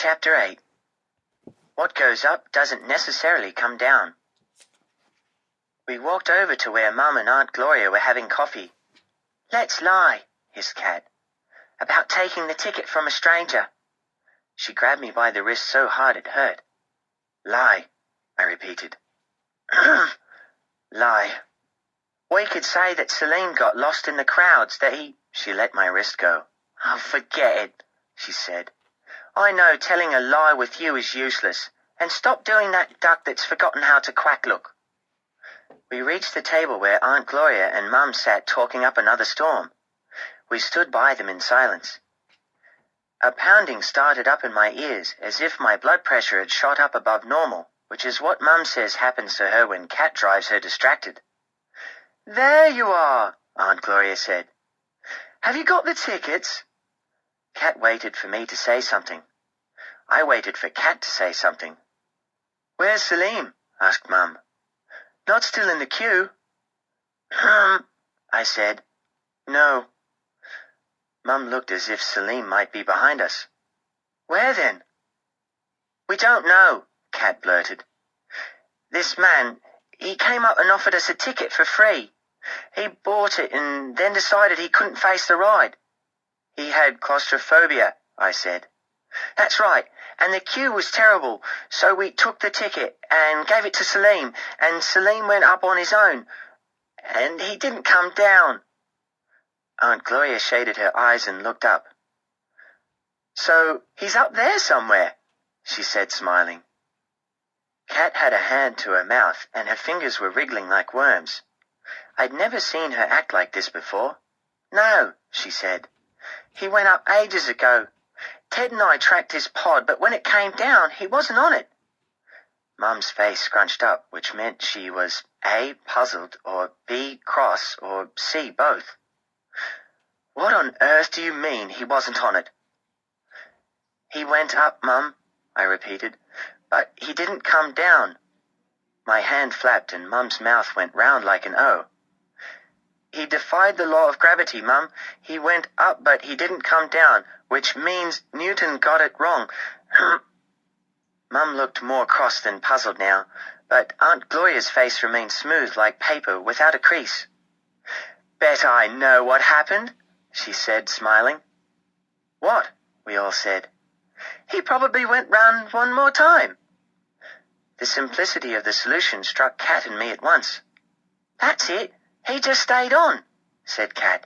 Chapter 8. What goes up doesn't necessarily come down. We walked over to where Mum and Aunt Gloria were having coffee. "Let's lie," hissed Kat, "about taking the ticket from a stranger." She grabbed me by the wrist so hard it hurt. "Lie," I repeated. "Lie. We could say that Salim got lost in the crowds, that he—" She let my wrist go. "Oh, forget it," she said. "I know telling a lie with you is useless, and stop doing that duck that's forgotten how to quack look." We reached the table where Aunt Gloria and Mum sat talking up another storm. We stood by them in silence. A pounding started up in my ears, as if my blood pressure had shot up above normal, which is what Mum says happens to her when Kat drives her distracted. "There you are," Aunt Gloria said. "Have you got the tickets?" Kat waited for me to say something. I waited for Kat to say something. "Where's Salim?" asked Mum. "Not still in the queue?" I said. "No." Mum looked as if Salim might be behind us. "Where then?" "We don't know," Kat blurted. "This man, he came up and offered us a ticket for free. He bought it and then decided he couldn't face the ride." "He had claustrophobia," I said. "That's right, and the queue was terrible, so we took the ticket and gave it to Salim, and Salim went up on his own, and he didn't come down." Aunt Gloria shaded her eyes and looked up. "So he's up there somewhere," she said, smiling. Kat had a hand to her mouth, and her fingers were wriggling like worms. I'd never seen her act like this before. "No," she said. "He went up ages ago. Ted and I tracked his pod, but when it came down, he wasn't on it." Mum's face scrunched up, which meant she was A, puzzled, or B, cross, or C, both. "What on earth do you mean he wasn't on it?" "He went up, Mum," I repeated, "but he didn't come down." My hand flapped and Mum's mouth went round like an O. "He defied the law of gravity, Mum. He went up, but he didn't come down, which means Newton got it wrong." Mum looked more cross than puzzled now, but Aunt Gloria's face remained smooth like paper without a crease. "Bet I know what happened," she said, smiling. "What?" we all said. "He probably went round one more time." The simplicity of the solution struck Kat and me at once. "That's it. He just stayed on," said Kat.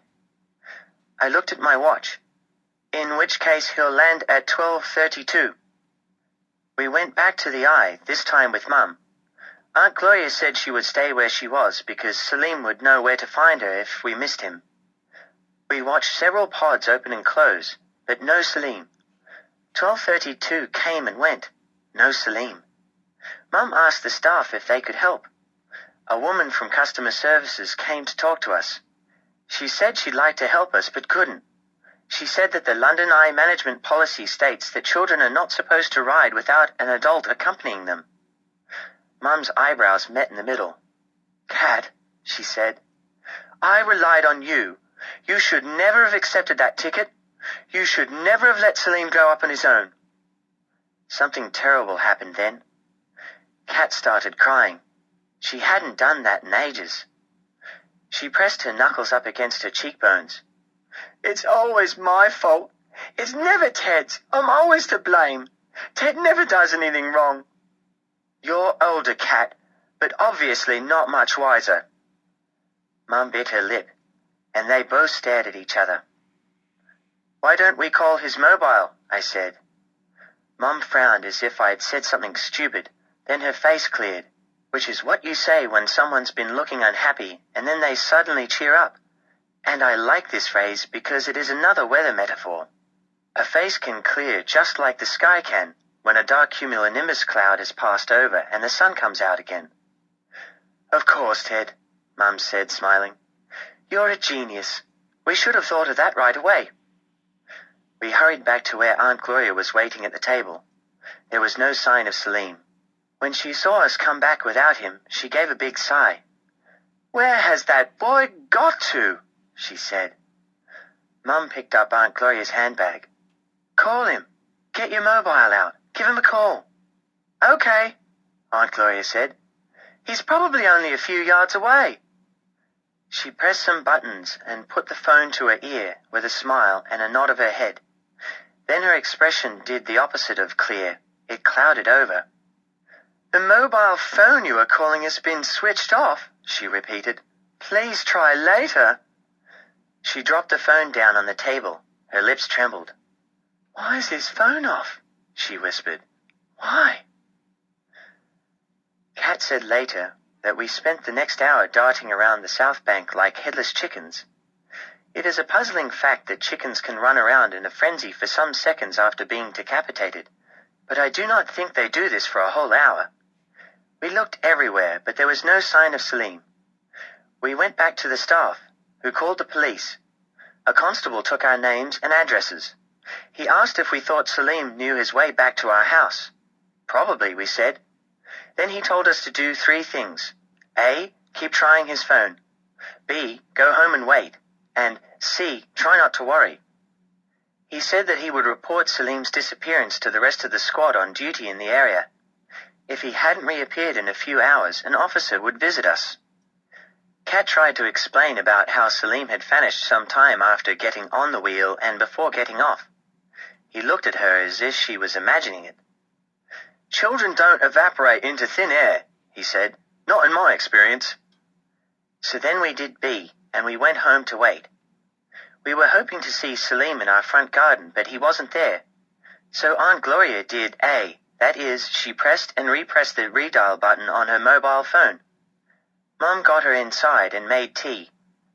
I looked at my watch. "In which case he'll land at 12:32. We went back to the Eye, this time with Mum. Aunt Gloria said she would stay where she was because Salim would know where to find her if we missed him. We watched several pods open and close, but no Salim. 12:32 came and went. No Salim. Mum asked the staff if they could help. A woman from customer services came to talk to us. She said she'd like to help us but couldn't. She said that the London Eye management policy states that children are not supposed to ride without an adult accompanying them. Mum's eyebrows met in the middle. "Kat," she said, "I relied on you. You should never have accepted that ticket. You should never have let Salim go up on his own." Something terrible happened then. Kat started crying. She hadn't done that in ages. She pressed her knuckles up against her cheekbones. "It's always my fault. It's never Ted's. I'm always to blame. Ted never does anything wrong." "You're older, Kat, but obviously not much wiser." Mum bit her lip, and they both stared at each other. "Why don't we call his mobile?" I said. Mum frowned as if I had said something stupid, then her face cleared, which is what you say when someone's been looking unhappy and then they suddenly cheer up. And I like this phrase because it is another weather metaphor. A face can clear just like the sky can when a dark cumulonimbus cloud has passed over and the sun comes out again. "Of course, Ted," Mum said, smiling. "You're a genius. We should have thought of that right away." We hurried back to where Aunt Gloria was waiting at the table. There was no sign of Salim. When she saw us come back without him, she gave a big sigh. "Where has that boy got to?" she said. Mum picked up Aunt Gloria's handbag. "Call him. Get your mobile out. Give him a call." "Okay," Aunt Gloria said. "He's probably only a few yards away." She pressed some buttons and put the phone to her ear with a smile and a nod of her head. Then her expression did the opposite of clear. It clouded over. "The mobile phone you are calling has been switched off," she repeated. "Please try later." She dropped the phone down on the table. Her lips trembled. "Why is his phone off?" she whispered. "Why?" Kat said later that we spent the next hour darting around the South Bank like headless chickens. It is a puzzling fact that chickens can run around in a frenzy for some seconds after being decapitated, but I do not think they do this for a whole hour. We looked everywhere, but there was no sign of Salim. We went back to the staff, who called the police. A constable took our names and addresses. He asked if we thought Salim knew his way back to our house. "Probably," we said. Then he told us to do 3 things. A, keep trying his phone. B, go home and wait. And C, try not to worry. He said that he would report Salim's disappearance to the rest of the squad on duty in the area. If he hadn't reappeared in a few hours, an officer would visit us. Kat tried to explain about how Salim had vanished some time after getting on the wheel and before getting off. He looked at her as if she was imagining it. "Children don't evaporate into thin air," he said. "Not in my experience." So then we did B, and we went home to wait. We were hoping to see Salim in our front garden, but he wasn't there. So Aunt Gloria did A, that is, she pressed and repressed the redial button on her mobile phone. Mum got her inside and made tea.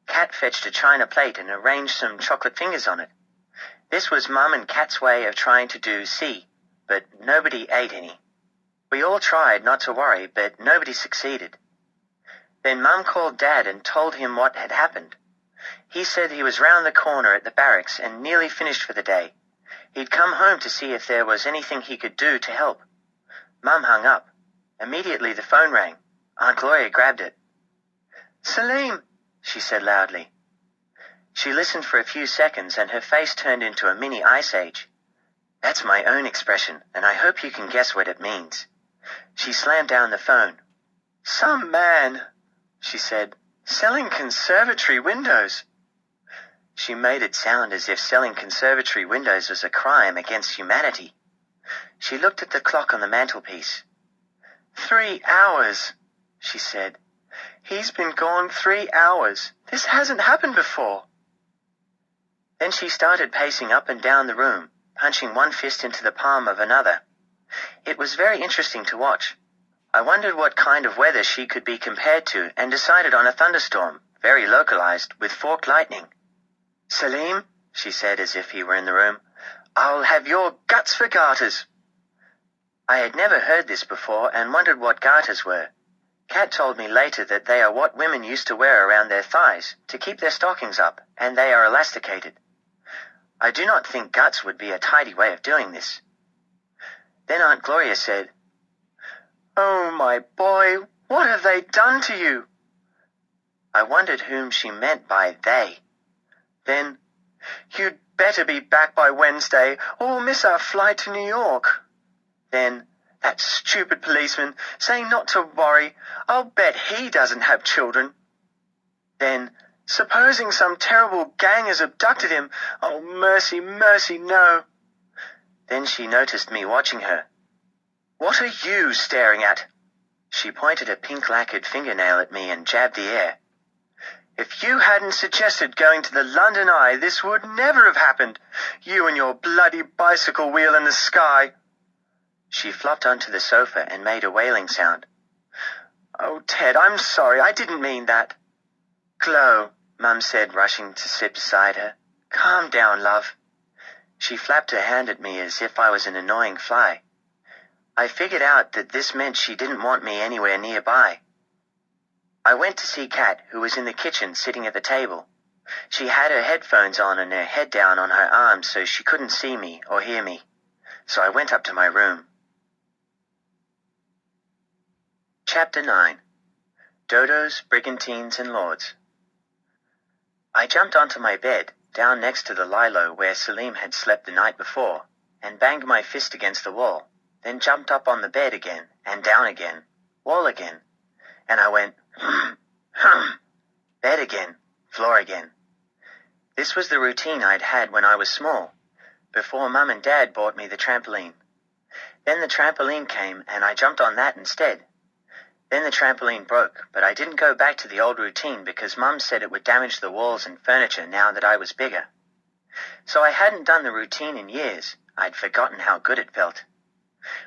Kat fetched a china plate and arranged some chocolate fingers on it. This was Mum and Kat's way of trying to do C, but nobody ate any. We all tried not to worry, but nobody succeeded. Then Mum called Dad and told him what had happened. He said he was round the corner at the barracks and nearly finished for the day. He'd come home to see if there was anything he could do to help. Mum hung up. Immediately the phone rang. Aunt Gloria grabbed it. "Salim," she said loudly. She listened for a few seconds and her face turned into a mini ice age. That's my own expression, and I hope you can guess what it means. She slammed down the phone. "Some man," she said, "selling conservatory windows." She made it sound as if selling conservatory windows was a crime against humanity. She looked at the clock on the mantelpiece. 3 hours, she said. "He's been gone 3 hours. This hasn't happened before." Then she started pacing up and down the room, punching one fist into the palm of another. It was very interesting to watch. I wondered what kind of weather she could be compared to and decided on a thunderstorm, very localized, with forked lightning. "Salim," she said as if he were in the room, "I'll have your guts for garters." I had never heard this before and wondered what garters were. Kat told me later that they are what women used to wear around their thighs to keep their stockings up, and they are elasticated. I do not think guts would be a tidy way of doing this. Then Aunt Gloria said, "Oh, my boy, what have they done to you?" I wondered whom she meant by they. Then, "You'd better be back by Wednesday, or we'll miss our flight to New York." Then, "That stupid policeman saying not to worry. I'll bet he doesn't have children." Then, "Supposing some terrible gang has abducted him. Oh, mercy, mercy, no." Then she noticed me watching her. "What are you staring at?" She pointed a pink-lacquered fingernail at me and jabbed the air. "If you hadn't suggested going to the London Eye, this would never have happened. You and your bloody bicycle wheel in the sky." She flopped onto the sofa and made a wailing sound. "Oh, Ted, I'm sorry. I didn't mean that." "Chloe," Mum said, rushing to sit beside her. "Calm down, love." She flapped her hand at me as if I was an annoying fly. I figured out that this meant she didn't want me anywhere nearby. I went to see Kat, who was in the kitchen sitting at the table. She had her headphones on and her head down on her arms so she couldn't see me or hear me. So I went up to my room. Chapter 9. Dodos, Brigantines, and Lords. I jumped onto my bed, down next to the lilo where Salim had slept the night before, and banged my fist against the wall, then jumped up on the bed again, and down again, wall again, and I went, bed again, floor again. This was the routine I'd had when I was small, before Mum and Dad bought me the trampoline. Then the trampoline came, and I jumped on that instead. Then the trampoline broke, but I didn't go back to the old routine because Mum said it would damage the walls and furniture now that I was bigger. So I hadn't done the routine in years. I'd forgotten how good it felt.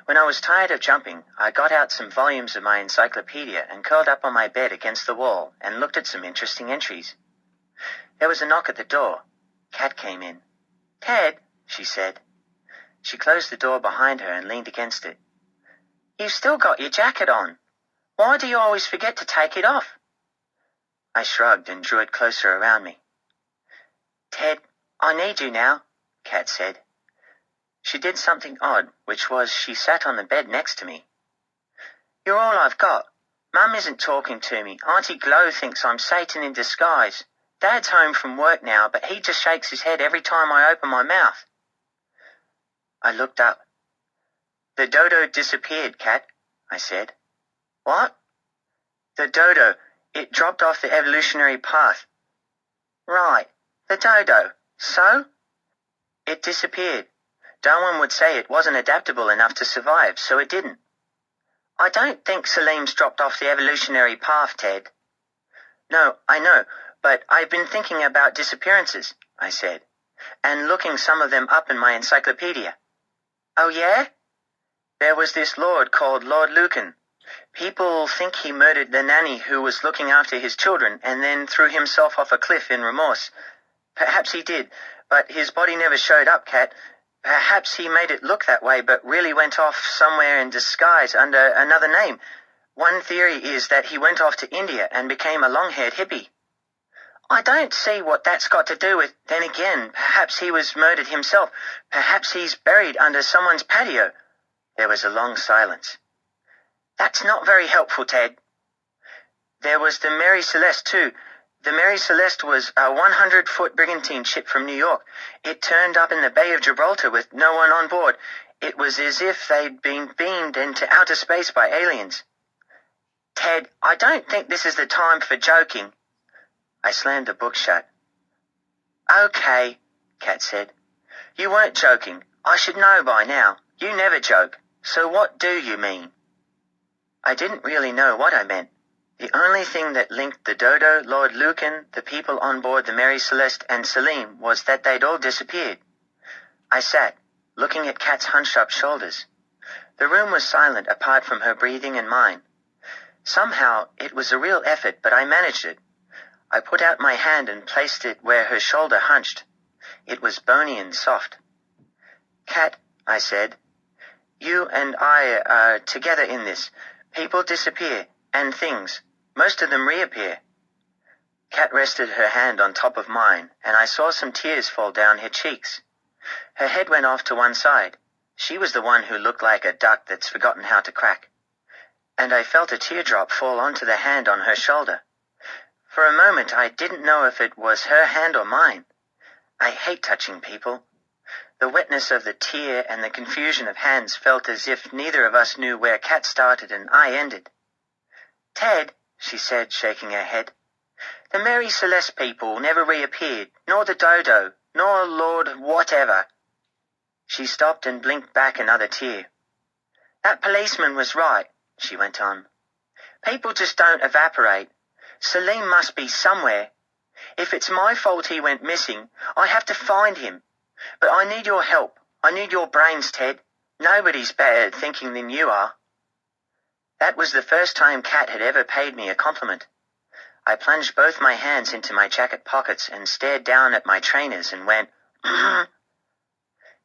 When I was tired of jumping, I got out some volumes of my encyclopedia and curled up on my bed against the wall and looked at some interesting entries. There was a knock at the door. Kat came in. "Ted," she said. She closed the door behind her and leaned against it. "You've still got your jacket on. Why do you always forget to take it off?" I shrugged and drew it closer around me. "Ted, I need you now," Kat said. She did something odd, which was she sat on the bed next to me. "You're all I've got. Mum isn't talking to me. Auntie Glow thinks I'm Satan in disguise. Dad's home from work now, but he just shakes his head every time I open my mouth." I looked up. "The dodo disappeared, Kat," I said. "What?" "The dodo. It dropped off the evolutionary path." "Right. The dodo. So?" "It disappeared. Darwin would say it wasn't adaptable enough to survive, so it didn't." "I don't think Salim's dropped off the evolutionary path, Ted." "No, I know, but I've been thinking about disappearances," I said, "and looking some of them up in my encyclopedia." "Oh, yeah?" "There was this lord called Lord Lucan. People think he murdered the nanny who was looking after his children and then threw himself off a cliff in remorse. Perhaps he did, but his body never showed up, Kat. Perhaps he made it look that way, but really went off somewhere in disguise under another name. One theory is that he went off to India and became a long-haired hippie." "I don't see what that's got to do with—" "Then again, perhaps he was murdered himself. Perhaps he's buried under someone's patio." There was a long silence. "That's not very helpful, Ted." "There was the Mary Celeste, too. The Mary Celeste was a 100-foot brigantine ship from New York. It turned up in the Bay of Gibraltar with no one on board. It was as if they'd been beamed into outer space by aliens." "Ted, I don't think this is the time for joking." I slammed the book shut. "Okay," Kat said. "You weren't joking. I should know by now. You never joke. So what do you mean?" I didn't really know what I meant. The only thing that linked the dodo, Lord Lucan, the people on board the Mary Celeste, and Salim was that they'd all disappeared. I sat, looking at Kat's hunched-up shoulders. The room was silent apart from her breathing and mine. Somehow, it was a real effort, but I managed it. I put out my hand and placed it where her shoulder hunched. It was bony and soft. "Kat," I said, "you and I are together in this. People disappear, and things. Most of them reappear." Kat rested her hand on top of mine, and I saw some tears fall down her cheeks. Her head went off to one side. She was the one who looked like a duck that's forgotten how to quack. And I felt a teardrop fall onto the hand on her shoulder. For a moment, I didn't know if it was her hand or mine. I hate touching people. The wetness of the tear and the confusion of hands felt as if neither of us knew where Kat started and I ended. "Ted," she said, shaking her head, "the Mary Celeste people never reappeared, nor the dodo, nor Lord whatever." She stopped and blinked back another tear. "That policeman was right," she went on. "People just don't evaporate. Salim must be somewhere. If it's my fault he went missing, I have to find him. But I need your help. I need your brains, Ted. Nobody's better at thinking than you are." That was the first time Kat had ever paid me a compliment. I plunged both my hands into my jacket pockets and stared down at my trainers and went,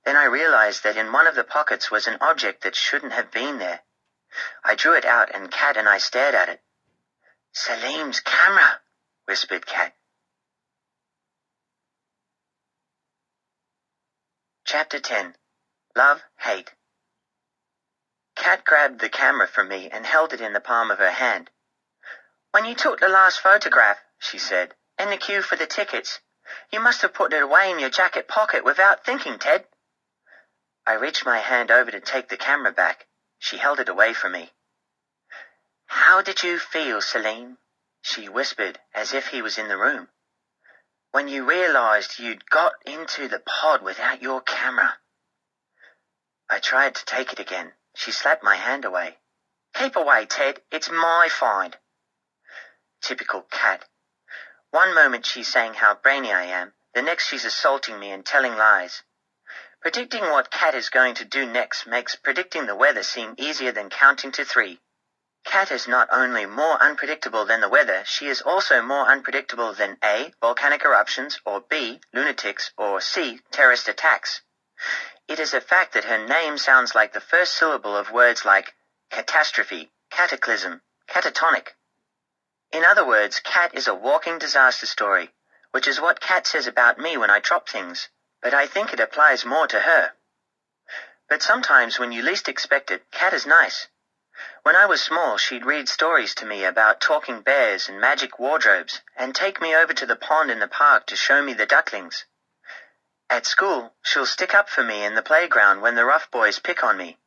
Then I realized that in one of the pockets was an object that shouldn't have been there. I drew it out and Kat and I stared at it. "Salim's camera," whispered Kat. Chapter 10. Love, Hate. Kat grabbed the camera from me and held it in the palm of her hand. "When you took the last photograph," she said, "in the queue for the tickets, you must have put it away in your jacket pocket without thinking, Ted." I reached my hand over to take the camera back. She held it away from me. "How did you feel, Selim?" she whispered, as if he was in the room. "When you realized you'd got into the pod without your camera?" I tried to take it again. She slapped my hand away. "Keep away, Ted. It's my find." Typical Kat. One moment she's saying how brainy I am, the next she's assaulting me and telling lies. Predicting what Kat is going to do next makes predicting the weather seem easier than counting to 3. Kat is not only more unpredictable than the weather, she is also more unpredictable than A, volcanic eruptions, or B, lunatics, or C, terrorist attacks. It is a fact that her name sounds like the first syllable of words like catastrophe, cataclysm, catatonic. In other words, Kat is a walking disaster story, which is what Kat says about me when I drop things, but I think it applies more to her. But sometimes when you least expect it, Kat is nice. When I was small, she'd read stories to me about talking bears and magic wardrobes, and take me over to the pond in the park to show me the ducklings. At school, she'll stick up for me in the playground when the rough boys pick on me.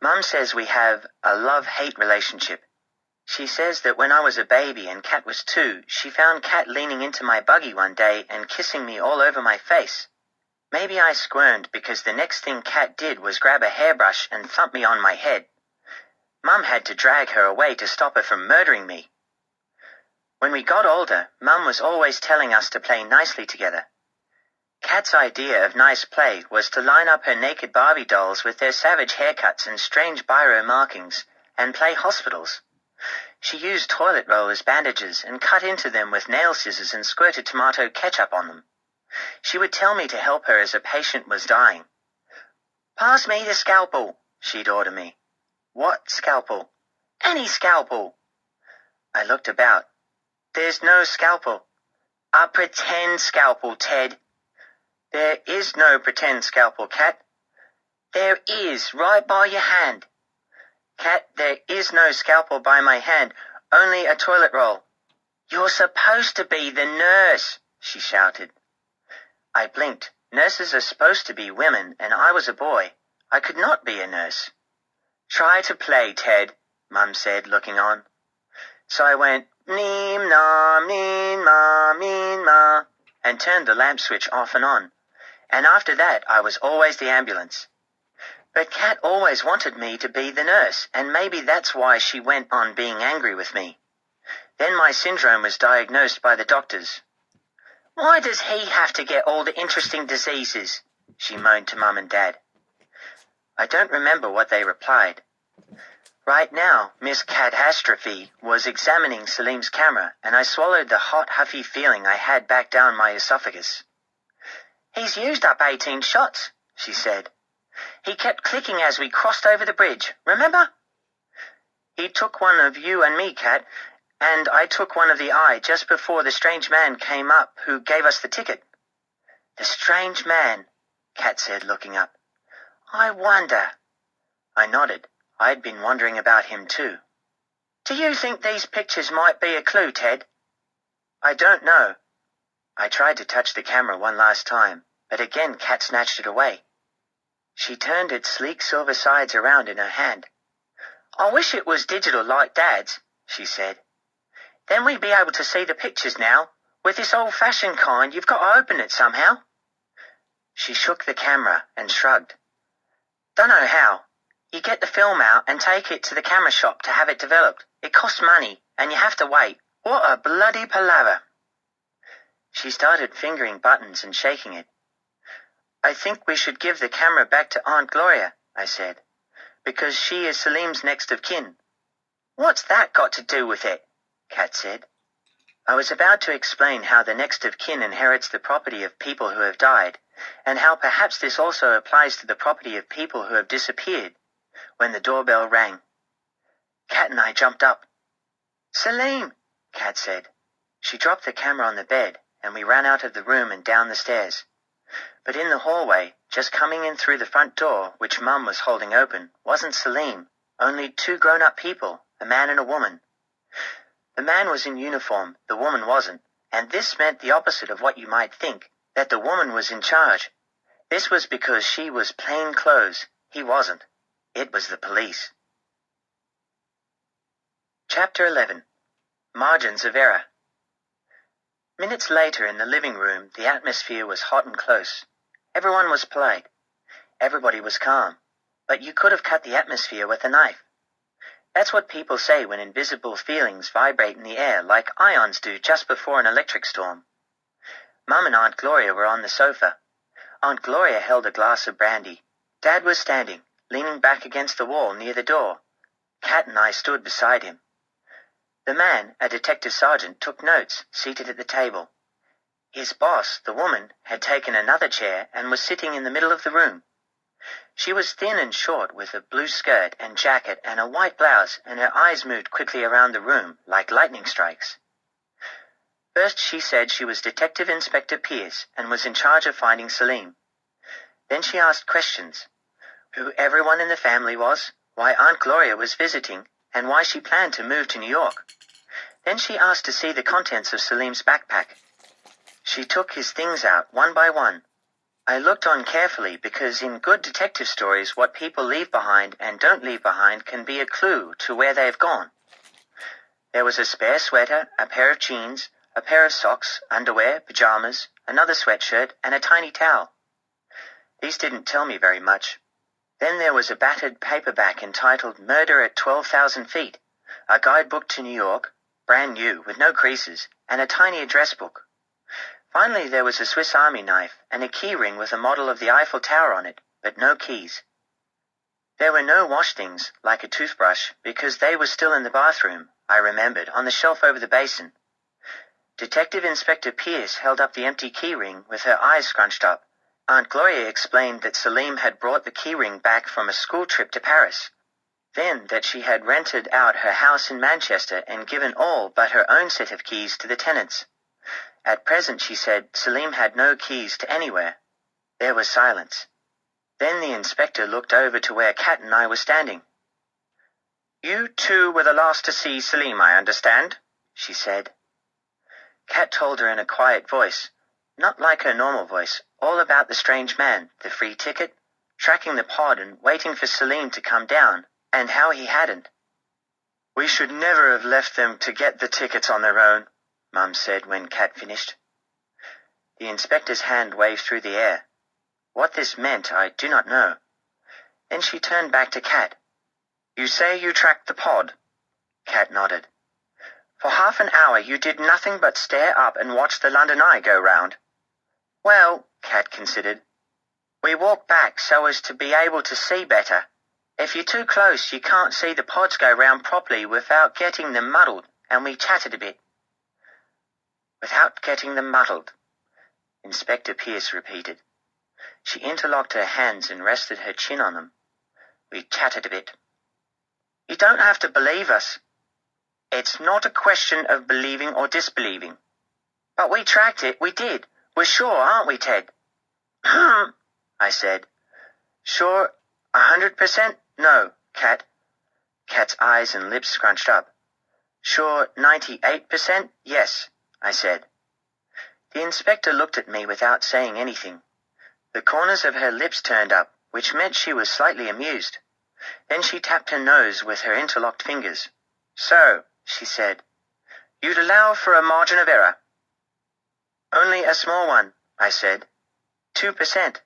Mum says we have a love-hate relationship. She says that when I was a baby and Kat was 2, she found Kat leaning into my buggy one day and kissing me all over my face. Maybe I squirmed because the next thing Kat did was grab a hairbrush and thump me on my head. Mum had to drag her away to stop her from murdering me. When we got older, Mum was always telling us to play nicely together. Kat's idea of nice play was to line up her naked Barbie dolls with their savage haircuts and strange biro markings and play hospitals. She used toilet roll as bandages and cut into them with nail scissors and squirted tomato ketchup on them. She would tell me to help her as a patient was dying. "Pass me the scalpel," she'd order me. "What scalpel?" "Any scalpel." I looked about. "There's no scalpel." "A pretend scalpel, Ted." "There is no pretend scalpel, Kat." "There is, right by your hand." "Kat, there is no scalpel by my hand, only a toilet roll." "You're supposed to be the nurse," she shouted. I blinked. Nurses are supposed to be women, and I was a boy. I could not be a nurse. "Try to play, Ted," Mum said, looking on. So I went, "Neem na, meen ma," and turned the lamp switch off and on. And after that, I was always the ambulance. But Kat always wanted me to be the nurse, and maybe that's why she went on being angry with me. Then my syndrome was diagnosed by the doctors. "Why does he have to get all the interesting diseases?" she moaned to Mum and Dad. I don't remember what they replied. Right now, Miss Catastrophe was examining Selim's camera, and I swallowed the hot, huffy feeling I had back down my esophagus. "He's used up 18 shots," she said. "He kept clicking as we crossed over the bridge, remember?" "He took one of you and me, Kat, and I took one of the eye just before the strange man came up who gave us the ticket." "The strange man," Kat said, looking up. "I wonder." I nodded. I'd been wondering about him too. "Do you think these pictures might be a clue, Ted?" "I don't know." I tried to touch the camera one last time, but again Kat snatched it away. She turned its sleek silver sides around in her hand. "I wish it was digital like Dad's," she said. "Then we'd be able to see the pictures now. With this old-fashioned kind, you've got to open it somehow." She shook the camera and shrugged. "Dunno how. You get the film out and take it to the camera shop to have it developed. It costs money, and you have to wait. What a bloody palaver." She started fingering buttons and shaking it. "I think we should give the camera back to Aunt Gloria," I said, "because she is Selim's next of kin." "What's that got to do with it?" Kat said. I was about to explain how the next of kin inherits the property of people who have died, and how perhaps this also applies to the property of people who have disappeared, when the doorbell rang. Kat and I jumped up. "Selim," Kat said. She dropped the camera on the bed, and we ran out of the room and down the stairs. But in the hallway, just coming in through the front door, which Mum was holding open, wasn't Selim, only 2 grown-up people, a man and a woman. The man was in uniform, the woman wasn't, and this meant the opposite of what you might think, that the woman was in charge. This was because she was plain clothes. He wasn't. It was the police. Chapter 11. Margins of Error. Minutes later in the living room, the atmosphere was hot and close. Everyone was polite. Everybody was calm. But you could have cut the atmosphere with a knife. That's what people say when invisible feelings vibrate in the air like ions do just before an electric storm. Mum and Aunt Gloria were on the sofa. Aunt Gloria held a glass of brandy. Dad was standing, leaning back against the wall near the door. Kat and I stood beside him. The man, a detective sergeant, took notes, seated at the table. His boss, the woman, had taken another chair and was sitting in the middle of the room. She was thin and short with a blue skirt and jacket and a white blouse, and her eyes moved quickly around the room like lightning strikes. First she said she was Detective Inspector Pierce and was in charge of finding Salim. Then she asked questions. Who everyone in the family was, why Aunt Gloria was visiting, and why she planned to move to New York. Then she asked to see the contents of Salim's backpack. She took his things out one by one. I looked on carefully because in good detective stories what people leave behind and don't leave behind can be a clue to where they've gone. There was a spare sweater, a pair of jeans, a pair of socks, underwear, pajamas, another sweatshirt, and a tiny towel. These didn't tell me very much. Then there was a battered paperback entitled Murder at 12,000 Feet, a guidebook to New York, brand new, with no creases, and a tiny address book. Finally there was a Swiss Army knife and a key ring with a model of the Eiffel Tower on it, but no keys. There were no wash things, like a toothbrush, because they were still in the bathroom, I remembered, on the shelf over the basin. Detective Inspector Pierce held up the empty key ring with her eyes scrunched up. Aunt Gloria explained that Salim had brought the key ring back from a school trip to Paris. Then that she had rented out her house in Manchester and given all but her own set of keys to the tenants. At present, she said, Salim had no keys to anywhere. There was silence. Then the inspector looked over to where Kat and I were standing. You two were the last to see Salim, I understand, she said. Kat told her in a quiet voice, not like her normal voice, all about the strange man, the free ticket, tracking the pod and waiting for Salim to come down, and how he hadn't. We should never have left them to get the tickets on their own, Mum said when Kat finished. The inspector's hand waved through the air. What this meant I do not know. Then she turned back to Kat. You say you tracked the pod? Kat nodded. For half an hour you did nothing but stare up and watch the London Eye go round. Well, Kat considered, we walked back so as to be able to see better. If you're too close you can't see the pods go round properly without getting them muddled, and we chatted a bit. Without getting them muddled, Inspector Pierce repeated. She interlocked her hands and rested her chin on them. We chatted a bit. You don't have to believe us. It's not a question of believing or disbelieving. But we tracked it, we did. We're sure, aren't we, Ted? I said. Sure, 100%? No, Kat. Kat's eyes and lips scrunched up. Sure, 98%? Yes, I said. The inspector looked at me without saying anything. The corners of her lips turned up, which meant she was slightly amused. Then she tapped her nose with her interlocked fingers. So, she said, you'd allow for a margin of error. Only a small one, I said. 2%.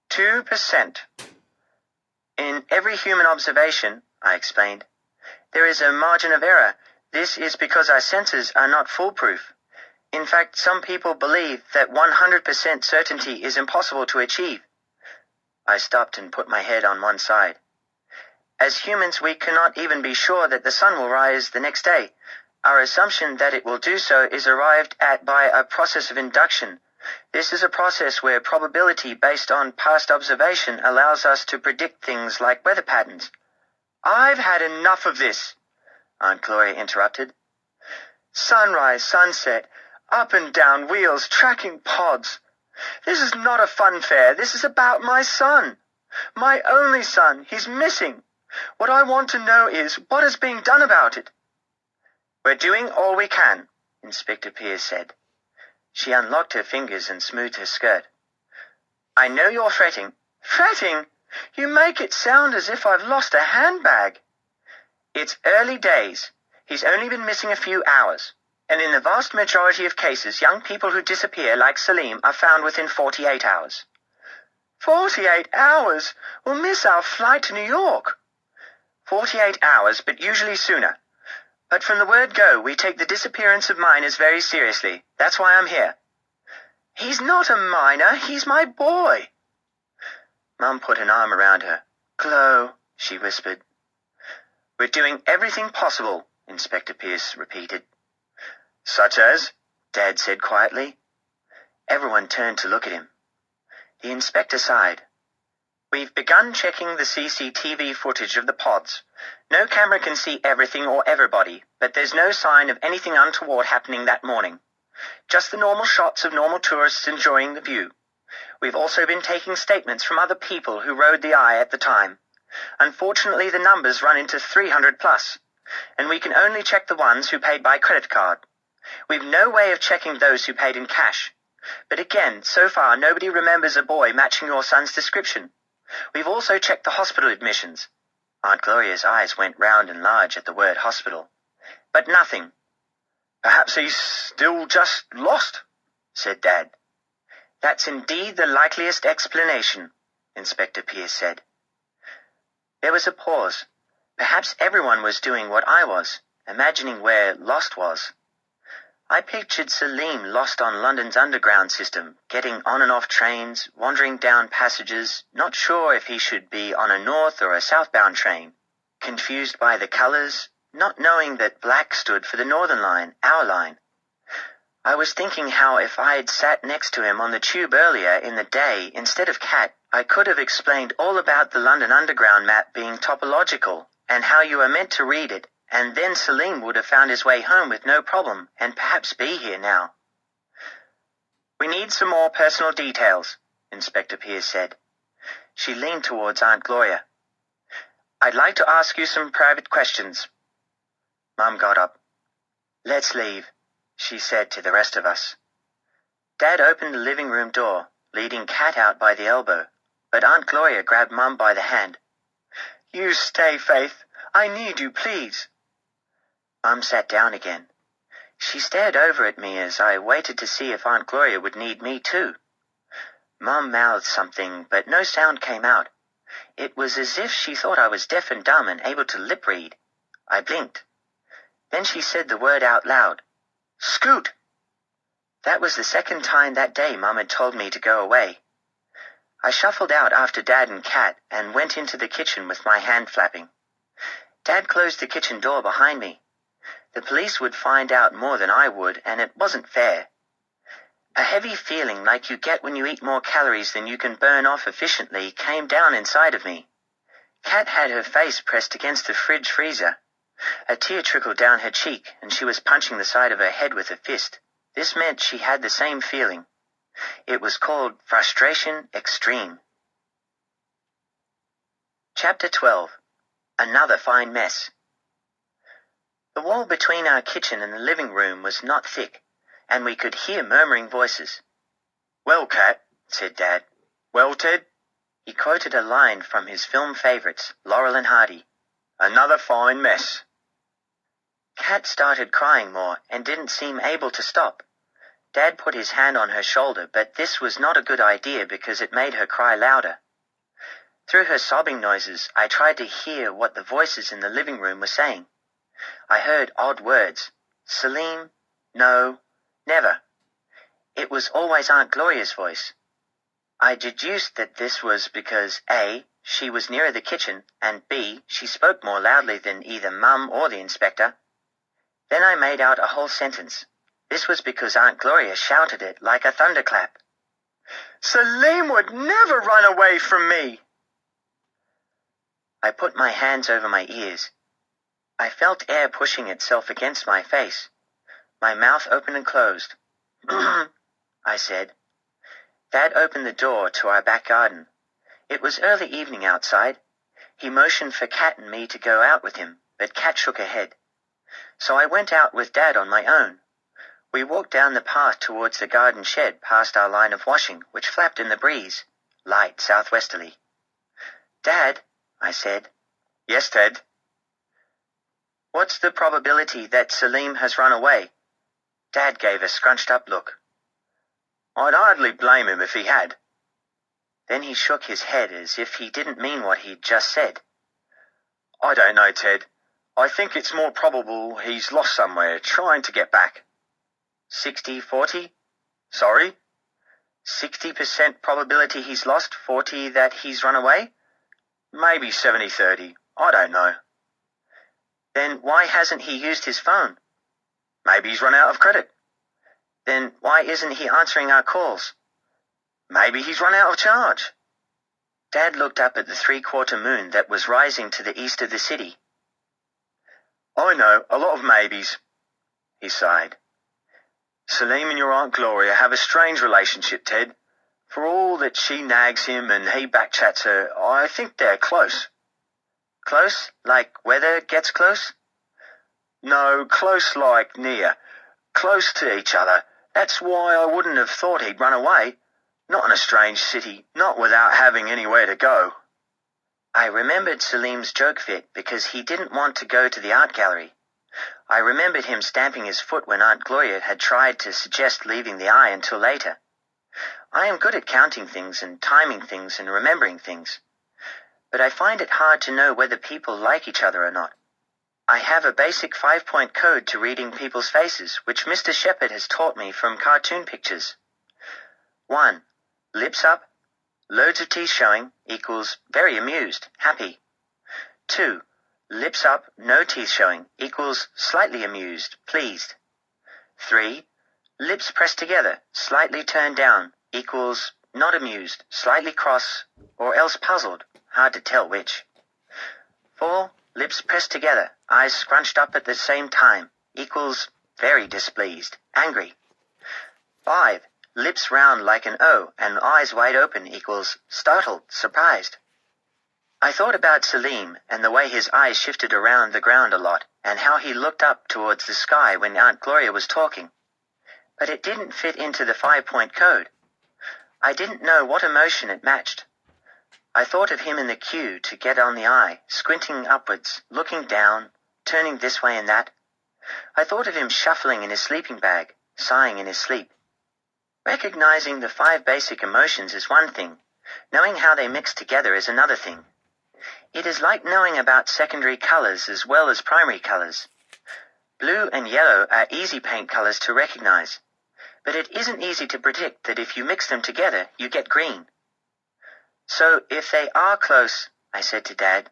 2%. In every human observation, I explained, there is a margin of error. This is because our senses are not foolproof. In fact, some people believe that 100% certainty is impossible to achieve. I stopped and put my head on one side. As humans, we cannot even be sure that the sun will rise the next day. Our assumption that it will do so is arrived at by a process of induction. This is a process where probability based on past observation allows us to predict things like weather patterns. I've had enough of this, Aunt Gloria interrupted. Sunrise, sunset, up and down wheels, tracking pods. This is not a fun fair. This is about my son. My only son. He's missing. What I want to know is what is being done about it. We're doing all we can, Inspector Pierce said. She unlocked her fingers and smoothed her skirt. I know you're fretting. Fretting? You make it sound as if I've lost a handbag. It's early days. He's only been missing a few hours. And in the vast majority of cases, young people who disappear, like Salim, are found within 48 hours. 48 hours? We'll miss our flight to New York. 48 hours, but usually sooner. But from the word go, we take the disappearance of minors very seriously. That's why I'm here. He's not a minor. He's my boy. Mum put an arm around her. Chloe, she whispered. We're doing everything possible, Inspector Pierce repeated. Such as? Dad said quietly. Everyone turned to look at him. The inspector sighed. We've begun checking the CCTV footage of the pods. No camera can see everything or everybody, but there's no sign of anything untoward happening that morning. Just the normal shots of normal tourists enjoying the view. We've also been taking statements from other people who rode the eye at the time. Unfortunately, the numbers run into 300 plus, and we can only check the ones who paid by credit card. We've no way of checking those who paid in cash. But again, so far nobody remembers a boy matching your son's description. We've also checked the hospital admissions. Aunt Gloria's eyes went round and large at the word hospital. But nothing. Perhaps he's still just lost, said Dad. That's indeed the likeliest explanation, Inspector Pierce said. There was a pause. Perhaps everyone was doing what I was, imagining where lost was. I pictured Salim lost on London's underground system, getting on and off trains, wandering down passages, not sure if he should be on a north or a southbound train, confused by the colours, not knowing that black stood for the Northern Line, our line. I was thinking how if I had sat next to him on the tube earlier in the day instead of Kat, I could have explained all about the London Underground map being topological, and how you are meant to read it, and then Salim would have found his way home with no problem, and perhaps be here now. We need some more personal details, Inspector Pierce said. She leaned towards Aunt Gloria. I'd like to ask you some private questions. Mum got up. Let's leave, she said to the rest of us. Dad opened the living room door, leading Kat out by the elbow, but Aunt Gloria grabbed Mum by the hand. You stay, Faith. I need you, please. Mum sat down again. She stared over at me as I waited to see if Aunt Gloria would need me too. Mum mouthed something, but no sound came out. It was as if she thought I was deaf and dumb and able to lip read. I blinked. Then she said the word out loud. Scoot! That was the second time that day Mum had told me to go away. I shuffled out after Dad and Kat and went into the kitchen with my hand flapping. Dad closed the kitchen door behind me. The police would find out more than I would, and it wasn't fair. A heavy feeling like you get when you eat more calories than you can burn off efficiently came down inside of me. Kat had her face pressed against the fridge freezer. A tear trickled down her cheek, and she was punching the side of her head with a fist. This meant she had the same feeling. It was called frustration extreme. Chapter 12. Another fine mess. The wall between our kitchen and the living room was not thick, and we could hear murmuring voices. Well, Kat, said Dad. Well, Ted? He quoted a line from his film favourites, Laurel and Hardy. Another fine mess. Kat started crying more and didn't seem able to stop. Dad put his hand on her shoulder, but this was not a good idea because it made her cry louder. Through her sobbing noises, I tried to hear what the voices in the living room were saying. I heard odd words. Salim, no, never. It was always Aunt Gloria's voice. I deduced that this was because A, she was nearer the kitchen, and B, she spoke more loudly than either Mum or the inspector. Then I made out a whole sentence. This was because Aunt Gloria shouted it like a thunderclap. Salim would never run away from me! I put my hands over my ears. I felt air pushing itself against my face. My mouth opened and closed. I said. Dad opened the door to our back garden. It was early evening outside. He motioned for Kat and me to go out with him, but Kat shook her head. So I went out with Dad on my own. We walked down the path towards the garden shed past our line of washing, which flapped in the breeze. light southwesterly. Dad, I said. Yes, Ted. What's the probability that Salim has run away? Dad gave a scrunched-up look. I'd hardly blame him if he had. Then he shook his head as if he didn't mean what he'd just said. I don't know, Ted. I think it's more probable he's lost somewhere, trying to get back. 60-40? Sorry? 60% probability he's lost, 40 that he's run away? Maybe 70-30. I don't know. Then why hasn't he used his phone? Maybe he's run out of credit. Then why isn't he answering our calls? Maybe he's run out of charge. Dad looked up at the three-quarter moon that was rising to the east of the city. I know, a lot of maybes, he sighed. Salim and your Aunt Gloria have a strange relationship, Ted. For all that she nags him and he backchats her, I think they're close. Close? Like weather gets close? No, close like near. Close to each other. That's why I wouldn't have thought he'd run away. Not in a strange city, not without having anywhere to go. I remembered Salim's joke fit because he didn't want to go to the art gallery. I remembered him stamping his foot when Aunt Gloria had tried to suggest leaving the eye until later. I am good at counting things and timing things and remembering things, but I find it hard to know whether people like each other or not. I have a basic 5-point code to reading people's faces, which Mr. Shepherd has taught me from cartoon pictures. 1. Lips up, loads of teeth showing, equals very amused, happy. 2. Lips up, no teeth showing, equals slightly amused, pleased. 3. Lips pressed together, slightly turned down, equals not amused, slightly cross, or else puzzled, hard to tell which. 4. Lips pressed together, eyes scrunched up at the same time, equals very displeased, angry. 5. Lips round like an O and eyes wide open equals startled, surprised. I thought about Salim and the way his eyes shifted around the ground a lot and how he looked up towards the sky when Aunt Gloria was talking. But it didn't fit into the 5-point code. I didn't know what emotion it matched. I thought of him in the queue to get on the eye, squinting upwards, looking down, turning this way and that. I thought of him shuffling in his sleeping bag, sighing in his sleep. Recognizing the 5 basic emotions is one thing. Knowing how they mix together is another thing. It is like knowing about secondary colors as well as primary colors. Blue and yellow are easy paint colors to recognize, but it isn't easy to predict that if you mix them together, you get green. So if they are close, I said to Dad,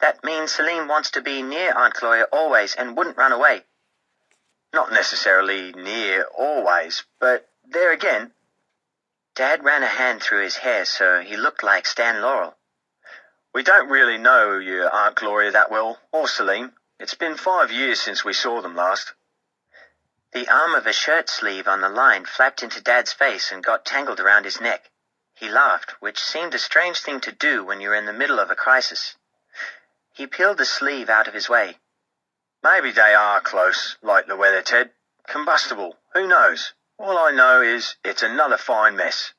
that means Salim wants to be near Aunt Gloria always and wouldn't run away. Not necessarily near always, but there again. Dad ran a hand through his hair so he looked like Stan Laurel. We don't really know your Aunt Gloria that well, or Salim. It's been 5 years since we saw them last. The arm of a shirt sleeve on the line flapped into Dad's face and got tangled around his neck. He laughed, which seemed a strange thing to do when you're in the middle of a crisis. He peeled the sleeve out of his way. Maybe they are close, like the weather, Ted. Combustible, who knows? All I know is it's another fine mess.